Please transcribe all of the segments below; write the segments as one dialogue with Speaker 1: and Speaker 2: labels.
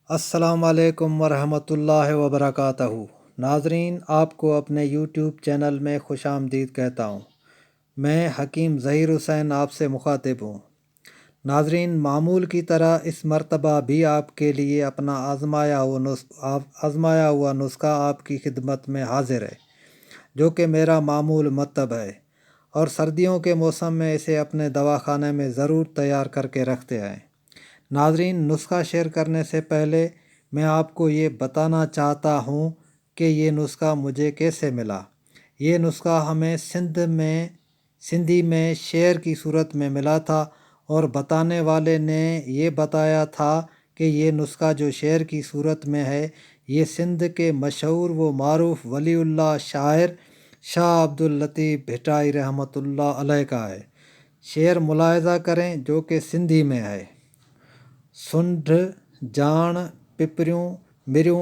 Speaker 1: السلام علیکم ورحمۃ اللہ وبرکاتہ۔ ناظرین، آپ کو اپنے یوٹیوب چینل میں خوش آمدید کہتا ہوں۔ میں حکیم ظہیر حسین آپ سے مخاطب ہوں۔ ناظرین، معمول کی طرح اس مرتبہ بھی آپ کے لیے اپنا آزمایا ہوا نسخہ آپ کی خدمت میں حاضر ہے، جو کہ میرا معمول مطلب ہے، اور سردیوں کے موسم میں اسے اپنے دواخانے میں ضرور تیار کر کے رکھتے ہیں۔ ناظرین، نسخہ شیئر کرنے سے پہلے میں آپ کو یہ بتانا چاہتا ہوں کہ یہ نسخہ مجھے کیسے ملا۔ یہ نسخہ ہمیں سندھی میں شعر کی صورت میں ملا تھا، اور بتانے والے نے یہ بتایا تھا کہ یہ نسخہ جو شعر کی صورت میں ہے، یہ سندھ کے مشہور و معروف ولی اللہ شاعر شاہ عبد اللطیف بھٹائی رحمۃ اللہ علیہ کا ہے۔ شعر ملاحظہ کریں جو کہ سندھی میں ہے۔ سنڈ جان پپریوں مریوں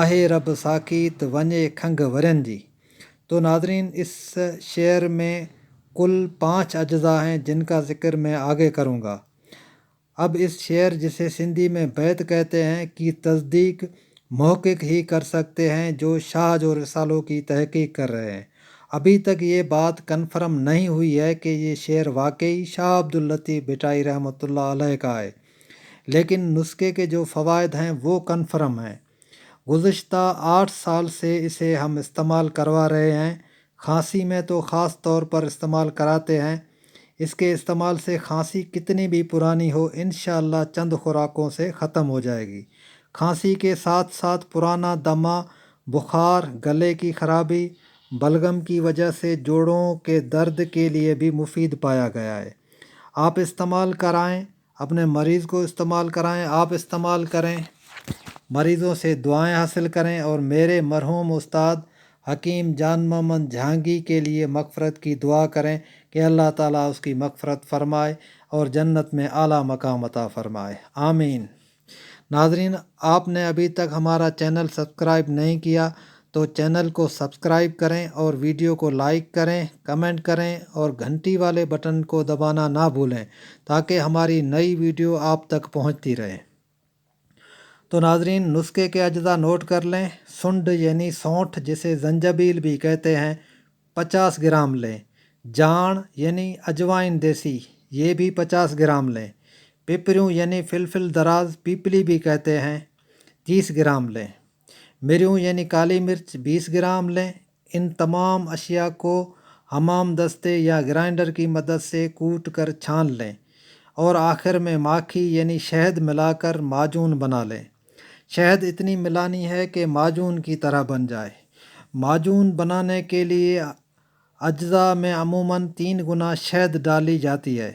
Speaker 1: آہے رب ساکھی تو ونجے کھنگ ورن جی۔ تو ناظرین، اس شعر میں کل 5 اجزاء ہیں جن کا ذکر میں آگے کروں گا۔ اب اس شعر، جسے سندھی میں بیت کہتے ہیں، کی تصدیق محقق ہی کر سکتے ہیں جو شاہ جو رسالوں کی تحقیق کر رہے ہیں۔ ابھی تک یہ بات کنفرم نہیں ہوئی ہے کہ یہ شعر واقعی شاہ عبد اللطیف بھٹائی رحمۃ اللہ علیہ کا ہے، لیکن نسخے کے جو فوائد ہیں وہ کنفرم ہیں۔ گزشتہ 8 سال سے اسے ہم استعمال کروا رہے ہیں۔ کھانسی میں تو خاص طور پر استعمال کراتے ہیں۔ اس کے استعمال سے کھانسی کتنی بھی پرانی ہو، انشاءاللہ چند خوراکوں سے ختم ہو جائے گی۔ کھانسی کے ساتھ ساتھ پرانا دمہ، بخار، گلے کی خرابی، بلغم کی وجہ سے جوڑوں کے درد کے لیے بھی مفید پایا گیا ہے۔ آپ استعمال کرائیں، اپنے مریض کو استعمال کرائیں، آپ استعمال کریں، مریضوں سے دعائیں حاصل کریں، اور میرے مرحوم استاد حکیم جان محمد جہانگی کے لیے مغفرت کی دعا کریں کہ اللہ تعالیٰ اس کی مغفرت فرمائے اور جنت میں اعلیٰ مقام عطا فرمائے، آمین۔ ناظرین، آپ نے ابھی تک ہمارا چینل سبسکرائب نہیں کیا تو چینل کو سبسکرائب کریں، اور ویڈیو کو لائک کریں، کمنٹ کریں، اور گھنٹی والے بٹن کو دبانا نہ بھولیں تاکہ ہماری نئی ویڈیو آپ تک پہنچتی رہے۔ تو ناظرین، نسخے کے اجزاء نوٹ کر لیں۔ سنڈ یعنی سونٹھ، جسے زنجبیل بھی کہتے ہیں، 50 گرام لیں۔ جان یعنی اجوائن دیسی، یہ بھی 50 گرام لیں۔ پپریوں یعنی فلفل دراز، پیپلی بھی کہتے ہیں، 30 گرام لیں۔ مریوں یعنی کالی مرچ، 20 گرام لیں۔ ان تمام اشیاء کو حمام دستے یا گرائنڈر کی مدد سے کوٹ کر چھان لیں، اور آخر میں ماکھی یعنی شہد ملا کر معجون بنا لیں۔ شہد اتنی ملانی ہے کہ معجون کی طرح بن جائے۔ معجون بنانے کے لیے اجزاء میں عموماً 3 گنا شہد ڈالی جاتی ہے۔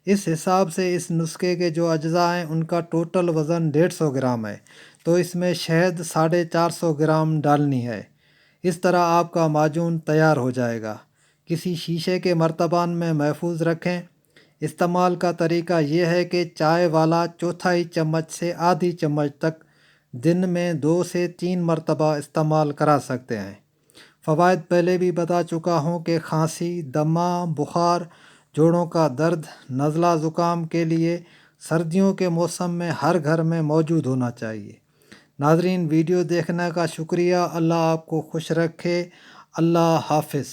Speaker 1: اس حساب سے اس نسخے کے جو اجزاء ہیں ان کا ٹوٹل وزن 150 گرام ہے، تو اس میں شہد 450 گرام ڈالنی ہے۔ اس طرح آپ کا معجون تیار ہو جائے گا۔ کسی شیشے کے مرتبان میں محفوظ رکھیں۔ استعمال کا طریقہ یہ ہے کہ چائے والا چوتھائی چمچ سے آدھی چمچ تک دن میں 2 سے 3 مرتبہ استعمال کرا سکتے ہیں۔ فوائد پہلے بھی بتا چکا ہوں کہ کھانسی، دمہ، بخار، جوڑوں کا درد، نزلہ زکام کے لیے سردیوں کے موسم میں ہر گھر میں موجود ہونا چاہیے۔ ناظرین، ویڈیو دیکھنے کا شکریہ۔ اللہ آپ کو خوش رکھے۔ اللہ حافظ۔